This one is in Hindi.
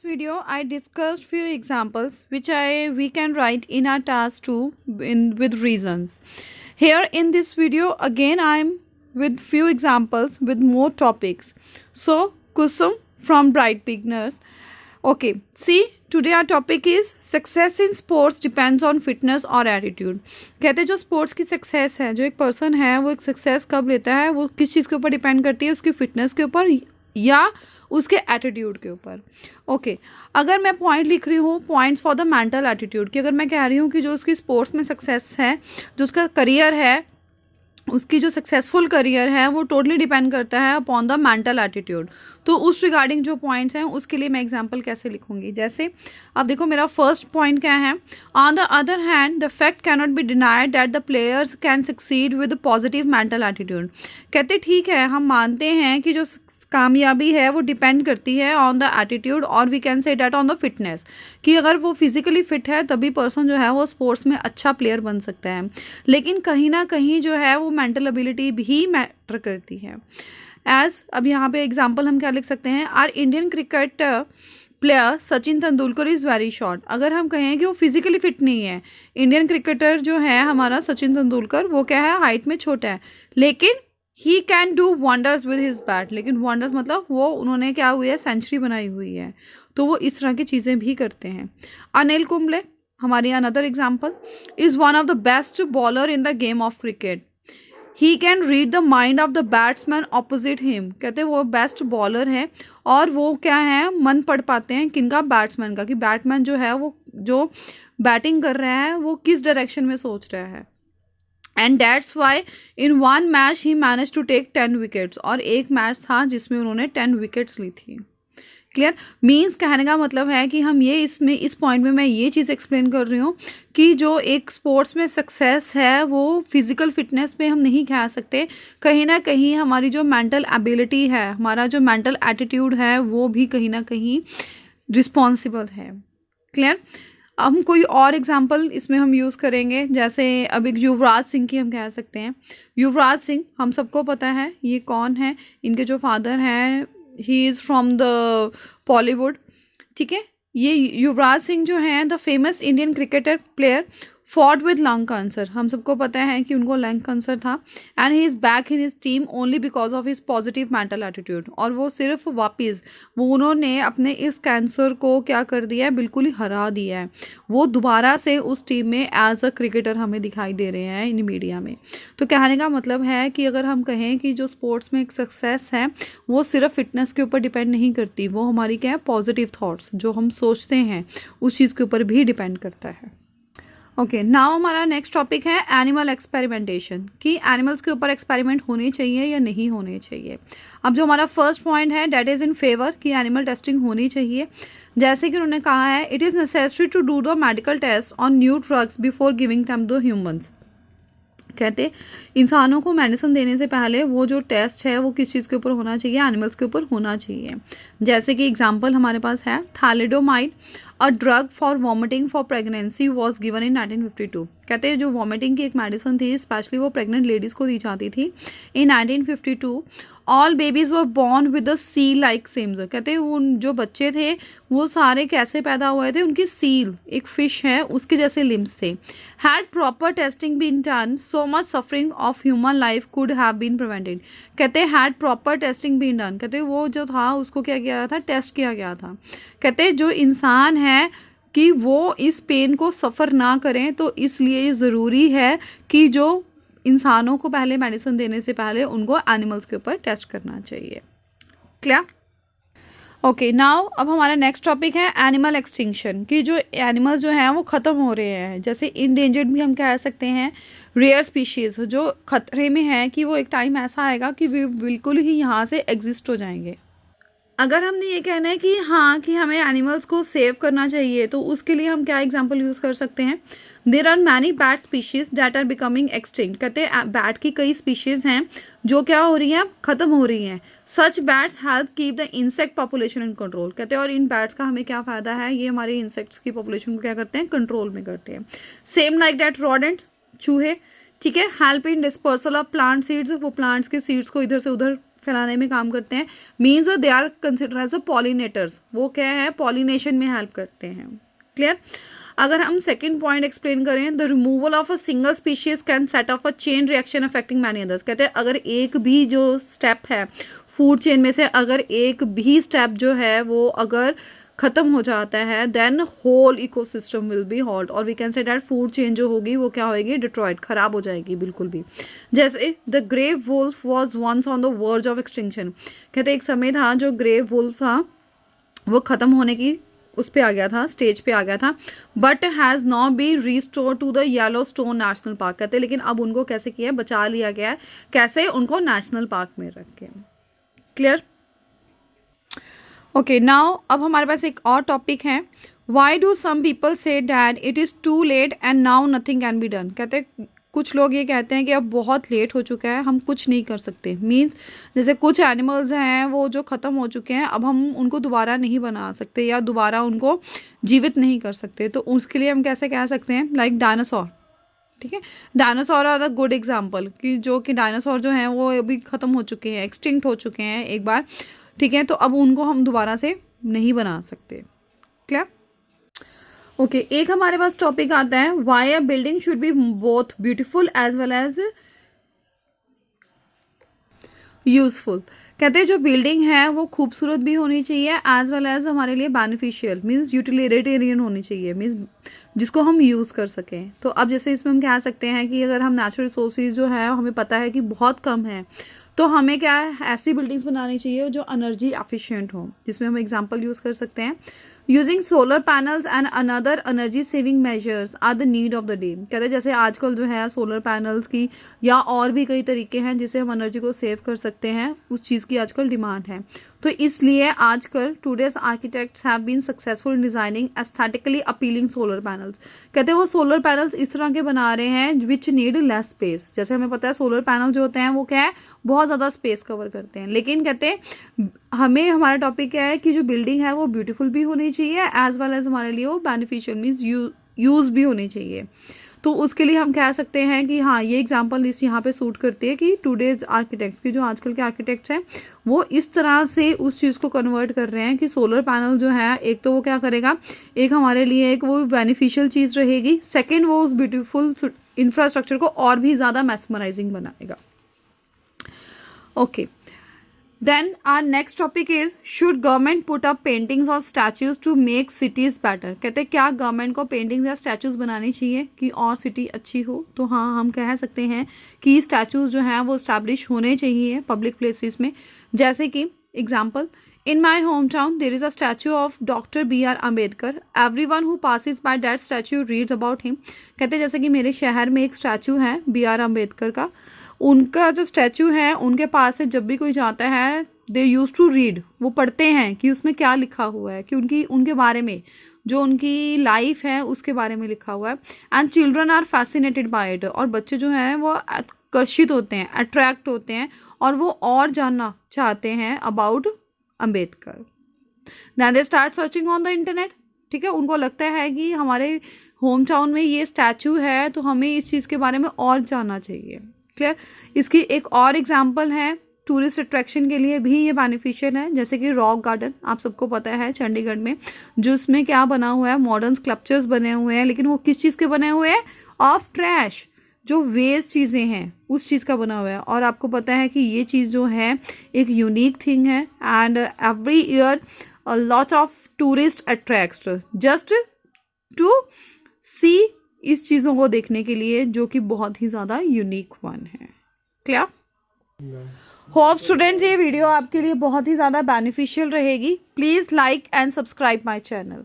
video I discussed few examples which we can write in our task 2 with reasons. Here in this video again I am with few examples with more topics. So Kusum from Bright Beginners. Okay, see today our topic is success in sports depends on fitness और attitude. कहते हैं जो स्पोर्ट्स की सक्सेस है, जो एक पर्सन है वो एक सक्सेस कब लेता है, वो किस चीज़ के ऊपर डिपेंड करती है, उसकी फिटनेस के ऊपर या उसके एटीट्यूड के ऊपर. ओके, अगर मैं पॉइंट लिख रही हूँ points for the mental attitude कि अगर मैं कह रही हूँ कि जो उसकी स्पोर्ट्स में सक्सेस है, जो उसका करियर है, उसकी जो सक्सेसफुल करियर है वो टोटली डिपेंड करता है अपॉन द मेंटल एटीट्यूड. तो उस रिगार्डिंग जो पॉइंट्स हैं उसके लिए मैं एग्जांपल कैसे लिखूंगी. जैसे अब देखो मेरा फर्स्ट पॉइंट क्या है. On the other hand the fact can not be denied that the players can succeed with positive mental attitude. कहते ठीक है, हम मानते हैं कि जो कामयाबी है वो डिपेंड करती है ऑन द एटीट्यूड और we can say that on the fitness, कि अगर वो फिजिकली फिट है तभी पर्सन जो है वो स्पोर्ट्स में अच्छा प्लेयर बन सकता है. लेकिन कहीं ना कहीं जो है वो मेंटल एबिलिटी भी मैटर करती है. एज अब यहाँ पे एग्जांपल हम क्या लिख सकते हैं. Our Indian cricket player Sachin Tendulkar is very short. अगर हम कहें कि वो फिजिकली फिट नहीं है, इंडियन क्रिकेटर जो है हमारा सचिन तेंदुलकर वो क्या है, हाइट में छोटा है, लेकिन he can do wonders with his bat. लेकिन वंडर्स मतलब वो उन्होंने क्या हुई है, सेंचुरी बनाई हुई है. तो वो इस तरह की चीज़ें भी करते हैं. अनिल कुंबले हमारी another example is one of the best bowler in the game of cricket. He can read the mind of the batsman opposite him. कहते हैं वो बेस्ट बॉलर है और वो क्या है, मन पढ़ पाते हैं किनका, बैट्समैन का, कि बैट्समैन जो है वो जो बैटिंग कर रहा है वो किस डायरेक्शन में सोच रहा है. And that's why in one match he manage to take 10 wickets. और एक मैच था जिसमें उन्होंने 10 विकेट्स ली थी. क्लियर. मीन्स कहने का मतलब है कि हम ये इसमें इस पॉइंट में मैं ये चीज़ एक्सप्लेन कर रही हूँ कि जो एक स्पोर्ट्स में सक्सेस है वो फिजिकल फिटनेस पे हम नहीं कह सकते. कहीं ना कहीं हमारी जो मेंटल एबिलिटी है, हमारा जो मेंटल एटीट्यूड है वो भी कहीं ना कहीं रिस्पॉन्सिबल है. क्लियर. हम कोई और एग्जांपल इसमें हम यूज़ करेंगे. जैसे अब एक युवराज सिंह की हम कह सकते हैं. युवराज सिंह हम सबको पता है ये कौन है. इनके जो फादर हैं he is from the Bollywood. ठीक है. ये युवराज सिंह जो हैं the famous Indian cricketer player fought with lung cancer. हम सबको पता है कि उनको लंग कैंसर था and he is back in his team only because of his positive mental attitude. और वो सिर्फ वापस वो उन्होंने अपने इस कैंसर को क्या कर दिया है, बिल्कुल ही हरा दिया है. वो दोबारा से उस टीम में एज अ क्रिकेटर हमें दिखाई दे रहे हैं इन मीडिया में. तो कहने का मतलब है कि अगर हम कहें कि जो स्पोर्ट्स में एक सक्सेस है वो सिर्फ फिटनेस के ऊपर डिपेंड नहीं करती, वो हमारी क्या है, पॉजिटिव थाट्स जो हम सोचते हैं उस चीज़ के ऊपर भी डिपेंड करता है. ओके, नाउ हमारा नेक्स्ट टॉपिक है एनिमल एक्सपेरिमेंटेशन, कि एनिमल्स के ऊपर एक्सपेरिमेंट होने चाहिए या नहीं होने चाहिए. अब जो हमारा फर्स्ट पॉइंट है डेट इज़ इन फेवर कि एनिमल टेस्टिंग होनी चाहिए. जैसे कि उन्होंने कहा है it is necessary to do the medical test on new drugs before giving them the humans. कहते इंसानों को मेडिसिन देने से पहले वो जो टेस्ट है वो किस चीज़ के ऊपर होना चाहिए, एनिमल्स के ऊपर होना चाहिए. जैसे कि एग्जांपल हमारे पास है thalidomide, a drug for vomiting for pregnancy was given in 1952. कहते हैं जो वॉमिटिंग की एक मेडिसिन थी स्पेशली वो प्रेग्नेंट लेडीज़ को दी जाती थी in 1952. All babies were born with the seal like limbs. कहते हैं उन जो बच्चे थे वो सारे कैसे पैदा हुए थे, उनकी सील एक फिश है उसके जैसे लिम्स थे. Had proper testing been done so much suffering of human life could have been prevented. कहते हैं had proper testing been done. कहते हैं वो जो था उसको क्या किया गया था, टेस्ट किया गया था. कहते हैं जो इंसान है कि वो इस पेन को सफ़र ना करें, तो इसलिए ज़रूरी है कि जो इंसानों को पहले मेडिसिन देने से पहले उनको एनिमल्स के ऊपर टेस्ट करना चाहिए. क्लियर. ओके, नाउ अब हमारा नेक्स्ट टॉपिक है एनिमल एक्सटिंक्शन, कि जो एनिमल्स जो हैं वो ख़त्म हो रहे हैं. जैसे इंडेंजर्ड भी हम कह सकते हैं, रेयर स्पीशीज़ जो खतरे में है कि वो एक टाइम ऐसा आएगा कि वे बिल्कुल ही यहाँ से एग्जिस्ट हो जाएंगे. अगर हमने ये कहना है कि हाँ कि हमें एनिमल्स को सेव करना चाहिए तो उसके लिए हम क्या एग्जांपल यूज़ कर सकते हैं. There are many bat species that are becoming extinct. कहते हैं बैट की कई स्पीशीज़ हैं जो क्या हो रही हैं, ख़त्म हो रही हैं. Such bats help keep the insect population in control. कहते हैं और इन बैट्स का हमें क्या फ़ायदा है, ये हमारे इंसेक्ट्स की पॉपुलेशन को क्या करते हैं, कंट्रोल में करते हैं. सेम लाइक दैट रोडेंट्स, चूहे, ठीक है, help in dispersal of plant seeds. वो प्लांट्स के सीड्स को इधर से उधर फैलाने में काम करते हैं, means they are consider as a pollinators. वो क्या है, पॉलिनेशन में हेल्प करते हैं। क्लियर। अगर हम सेकंड पॉइंट एक्सप्लेन करें, the removal of a single species can set of a chain reaction affecting many others. कहते हैं अगर एक भी जो स्टेप है फूड चेन में से, अगर एक भी स्टेप जो है वो अगर खत्म हो जाता है, then whole ecosystem will be halt, और we can say that food chain जो होगी वो क्या होगी, डिट्रॉयड, खराब हो जाएगी बिल्कुल भी। जैसे the grey wolf was once on the verge of extinction. कहते एक समय था जो ग्रे वुल्फ था वो खत्म होने की उस पे आ गया था, स्टेज पे आ गया था, but has not be restore to the Yellowstone National Park. कहते लेकिन अब उनको कैसे किया है, बचा लिया गया है। कैसे, उनको नेशनल पार्क में रख के। क्लियर। ओके, नाउ अब हमारे पास एक और टॉपिक है, why do some people say that it is too late and now nothing can be done. कहते कुछ लोग ये कहते हैं कि अब बहुत लेट हो चुका है, हम कुछ नहीं कर सकते। मीन्स जैसे कुछ एनिमल्स हैं वो जो ख़त्म हो चुके हैं, अब हम उनको दोबारा नहीं बना सकते या दोबारा उनको जीवित नहीं कर सकते। तो उसके लिए हम कैसे कह सकते हैं, लाइक डायनासोर। ठीक है, dinosaur are a good example, कि जो कि डायनासोर जो हैं वो अभी ख़त्म हो चुके हैं, एक्सटिंक्ट हो चुके हैं एक बार। ठीक है, तो अब उनको हम दोबारा से नहीं बना सकते। क्लियर। ओके, एक हमारे पास टॉपिक आता है, why a building should be both beautiful as well as useful. कहते हैं जो बिल्डिंग है वो खूबसूरत भी होनी चाहिए, एज वेल एज हमारे लिए बेनिफिशियल, मीन्स यूटिलिटेरियन होनी चाहिए, मीन्स जिसको हम यूज़ कर सकें। तो अब जैसे इसमें हम कह सकते हैं कि अगर हम नेचुरल रिसोर्सेज जो है हमें पता है कि बहुत कम है, तो हमें क्या है, ऐसी बिल्डिंग्स बनानी चाहिए जो एनर्जी एफिशिएंट हो। जिसमें हम एग्जांपल यूज़ कर सकते हैं, using solar panels and another energy saving measures are the need of the day. कहते हैं जैसे आजकल जो है सोलर पैनल्स की या और भी कई तरीके हैं जिससे हम एनर्जी को सेव कर सकते हैं, उस चीज़ की आजकल डिमांड है। तो इसलिए आजकल today's architects have been successful in designing aesthetically appealing solar panels. कहते हैं वो सोलर पैनल्स इस तरह के बना रहे हैं विच नीड लेस स्पेस। जैसे हमें पता है सोलर पैनल जो होते हैं वो क्या है, बहुत ज़्यादा स्पेस कवर करते हैं, लेकिन कहते हैं हमें, हमारा टॉपिक क्या है कि जो बिल्डिंग है वो ब्यूटीफुल भी होनी चाहिए, एज वेल एज हमारे लिए वो बेनिफिशियल मीन्स यूज भी होनी चाहिए। तो उसके लिए हम कह सकते हैं कि हाँ, ये एग्जांपल इस यहाँ पे सूट करती है कि टुडेज आर्किटेक्ट्स की, जो आजकल के आर्किटेक्ट्स हैं वो इस तरह से उस चीज़ को कन्वर्ट कर रहे हैं कि सोलर पैनल जो है, एक तो वो क्या करेगा, एक हमारे लिए एक वो बेनिफिशियल चीज़ रहेगी, सेकेंड वो उस ब्यूटीफुल इंफ्रास्ट्रक्चर को और भी ज़्यादा मैस्मराइजिंग बनाएगा। Okay, then our next topic is, should government put up paintings or statues to make cities better। कहते हैं क्या गवर्नमेंट को पेंटिंग्स या स्टैचूज बनानी चाहिए कि और सिटी अच्छी हो। तो हाँ, हम कह सकते हैं कि स्टैचूज जो हैं वो स्टैब्लिश होने चाहिए पब्लिक प्लेसेस में। जैसे कि example, in my home town there is a statue of doctor BR Ambedkar, every one who passes by that statue reads about him. कहते हैं जैसे कि मेरे शहर में एक स्टैचू है BR अम्बेडकर का, उनका जो स्टैचू है उनके पास से जब भी कोई जाता है, दे यूज टू रीड, वो पढ़ते हैं कि उसमें क्या लिखा हुआ है, कि उनके बारे में, जो उनकी लाइफ है उसके बारे में लिखा हुआ है। And children are fascinated by it, और बच्चे जो हैं वो आकर्षित होते हैं, अट्रैक्ट होते हैं, और वो और जानना चाहते हैं about Ambedkar. Then they start searching on the internet. ठीक है, उनको लगता है कि हमारे होम टाउन में ये स्टैचू है तो हमें इस चीज़ के बारे में और जानना चाहिए। क्लियर। इसकी एक और एग्जांपल है, टूरिस्ट अट्रैक्शन के लिए भी ये बेनिफिशियल है, जैसे कि रॉक गार्डन, आप सबको पता है चंडीगढ़ में, जो उसमें क्या बना हुआ है, मॉडर्न स्कल्पचर्स बने हुए हैं, लेकिन वो किस चीज़ के बने हुए हैं, ऑफ ट्रैश, जो वेस्ट चीज़ें हैं उस चीज़ का बना हुआ है। और आपको पता है कि ये चीज़ जो है एक यूनिक थिंग है, and every year a lot of tourist attract just to see, इस चीज़ों को देखने के लिए, जो कि बहुत ही ज़्यादा यूनिक वन है। क्लियर। होप स्टूडेंट्स ये वीडियो आपके लिए बहुत ही ज़्यादा बेनिफिशियल रहेगी। Please like and subscribe my channel.